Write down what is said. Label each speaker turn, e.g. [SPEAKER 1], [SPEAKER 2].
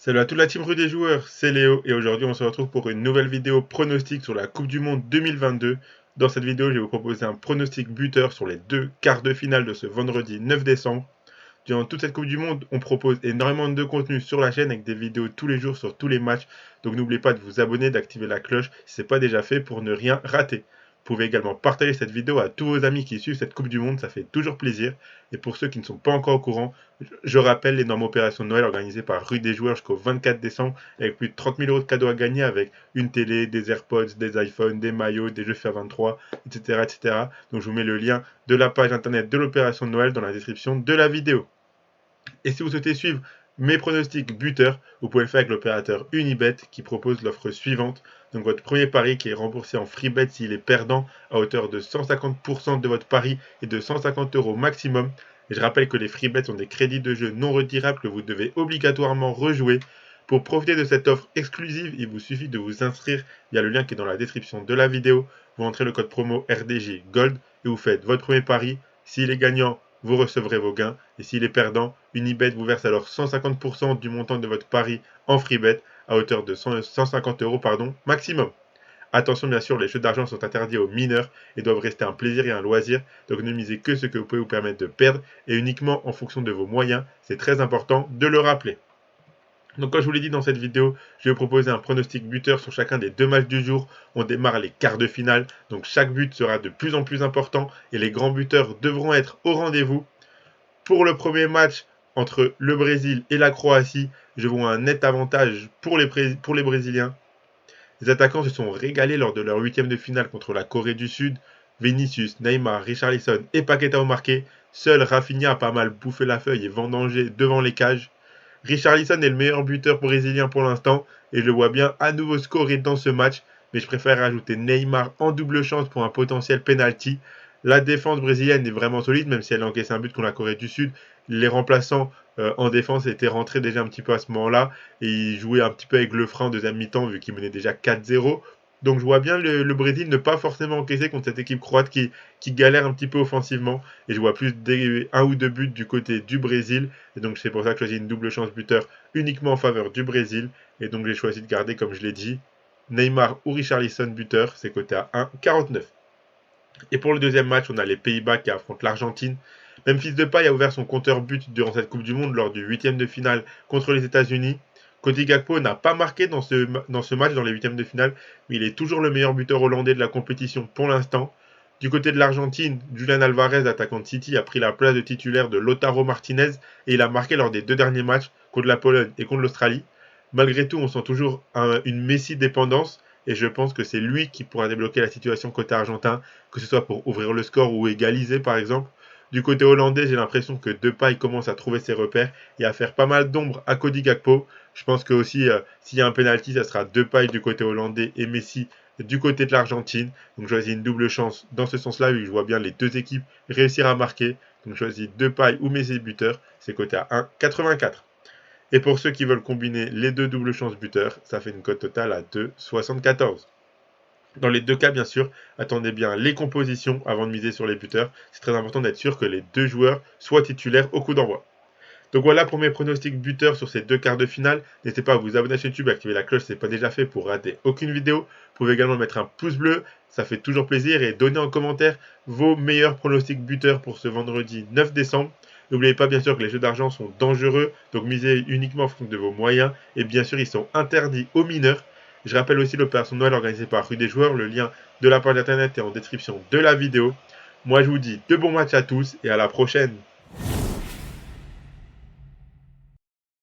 [SPEAKER 1] Salut à toute la team rue des joueurs, c'est Léo et aujourd'hui on se retrouve pour une nouvelle vidéo pronostic sur la Coupe du Monde 2022. Dans cette vidéo, je vais vous proposer un pronostic buteur sur les deux quarts de finale de ce vendredi 9 décembre. Durant toute cette Coupe du Monde, on propose énormément de contenu sur la chaîne avec des vidéos tous les jours sur tous les matchs. Donc n'oubliez pas de vous abonner, d'activer la cloche si ce n'est pas déjà fait pour ne rien rater. Vous pouvez également partager cette vidéo à tous vos amis qui suivent cette Coupe du Monde, ça fait toujours plaisir. Et pour ceux qui ne sont pas encore au courant, je rappelle l'énorme opération de Noël organisée par Rue des Joueurs jusqu'au 24 décembre avec plus de 30 000 euros de cadeaux à gagner avec une télé, des AirPods, des iPhones, des maillots, des jeux FIFA 23, etc., etc. Donc je vous mets le lien de la page internet de l'opération de Noël dans la description de la vidéo. Et si vous souhaitez suivre mes pronostics buteurs, vous pouvez le faire avec l'opérateur Unibet qui propose l'offre suivante. Donc votre premier pari qui est remboursé en free bet s'il est perdant à hauteur de 150% de votre pari et de 150 euros maximum. Et je rappelle que les free bets sont des crédits de jeu non retirables que vous devez obligatoirement rejouer. Pour profiter de cette offre exclusive, il vous suffit de vous inscrire via le lien qui est dans la description de la vidéo. Vous entrez le code promo RDG Gold et vous faites votre premier pari. S'il est gagnant, vous recevrez vos gains. Et s'il est perdant, Unibet vous verse alors 150% du montant de votre pari en free bet à hauteur de 150 euros maximum. Attention, bien sûr, les jeux d'argent sont interdits aux mineurs et doivent rester un plaisir et un loisir. Donc ne misez que ce que vous pouvez vous permettre de perdre et uniquement en fonction de vos moyens. C'est très important de le rappeler. Donc comme je vous l'ai dit dans cette vidéo, je vais vous proposer un pronostic buteur sur chacun des deux matchs du jour. On démarre les quarts de finale, donc chaque but sera de plus en plus important et les grands buteurs devront être au rendez-vous. Pour le premier match entre le Brésil et la Croatie, je vois un net avantage pour les Brésiliens. Les attaquants se sont régalés lors de leur huitième de finale contre la Corée du Sud. Vinicius, Neymar, Richarlison et Paqueta ont marqué. Seul Rafinha a pas mal bouffé la feuille et vendangé devant les cages. Richarlison est le meilleur buteur brésilien pour l'instant et je le vois bien à nouveau scorer dans ce match, mais je préfère rajouter Neymar en double chance pour un potentiel penalty. La défense brésilienne est vraiment solide, même si elle a encaissé un but contre la Corée du Sud. Les remplaçants en défense étaient rentrés déjà un petit peu à ce moment-là et ils jouaient un petit peu avec le frein en deuxième mi-temps vu qu'ils menaient déjà 4-0. Donc je vois bien le Brésil ne pas forcément encaisser contre cette équipe croate qui galère un petit peu offensivement. Et je vois plus un ou deux buts du côté du Brésil. Et donc c'est pour ça que j'ai choisi une double chance buteur uniquement en faveur du Brésil. Et donc j'ai choisi de garder, comme je l'ai dit, Neymar ou Richarlison buteur. C'est coté à 1,49. Et pour le deuxième match, on a les Pays-Bas qui affrontent l'Argentine. Memphis Depay a ouvert son compteur but durant cette Coupe du Monde lors du huitième de finale contre les États-Unis. Cody Gakpo n'a pas marqué dans ce match, dans les huitièmes de finale, mais il est toujours le meilleur buteur hollandais de la compétition pour l'instant. Du côté de l'Argentine, Julian Alvarez, attaquant de City, a pris la place de titulaire de Lautaro Martinez et il a marqué lors des deux derniers matchs contre la Pologne et contre l'Australie. Malgré tout, on sent toujours une Messi dépendance et je pense que c'est lui qui pourra débloquer la situation côté argentin, que ce soit pour ouvrir le score ou égaliser par exemple. Du côté hollandais, j'ai l'impression que Depay commence à trouver ses repères et à faire pas mal d'ombre à Cody Gakpo. Je pense que aussi, s'il y a un penalty, ça sera Depay du côté hollandais et Messi du côté de l'Argentine. Donc je choisis une double chance dans ce sens-là, vu que je vois bien les deux équipes réussir à marquer. Donc je choisis Depay ou Messi buteur, c'est coté à 1,84. Et pour ceux qui veulent combiner les deux doubles chances buteurs, ça fait une cote totale à 2,74. Dans les deux cas, bien sûr, attendez bien les compositions avant de miser sur les buteurs. C'est très important d'être sûr que les deux joueurs soient titulaires au coup d'envoi. Donc voilà pour mes pronostics buteurs sur ces deux quarts de finale. N'hésitez pas à vous abonner à YouTube et activer la cloche si ce n'est pas déjà fait pour rater aucune vidéo. Vous pouvez également mettre un pouce bleu, ça fait toujours plaisir, et donner en commentaire vos meilleurs pronostics buteurs pour ce vendredi 9 décembre. N'oubliez pas bien sûr que les jeux d'argent sont dangereux, donc misez uniquement en fonction de vos moyens. Et bien sûr, ils sont interdits aux mineurs. Je rappelle aussi l'opération Noël organisée par Rue des Joueurs. Le lien de la page internet est en description de la vidéo. Moi, je vous dis de bons matchs à tous et à la prochaine.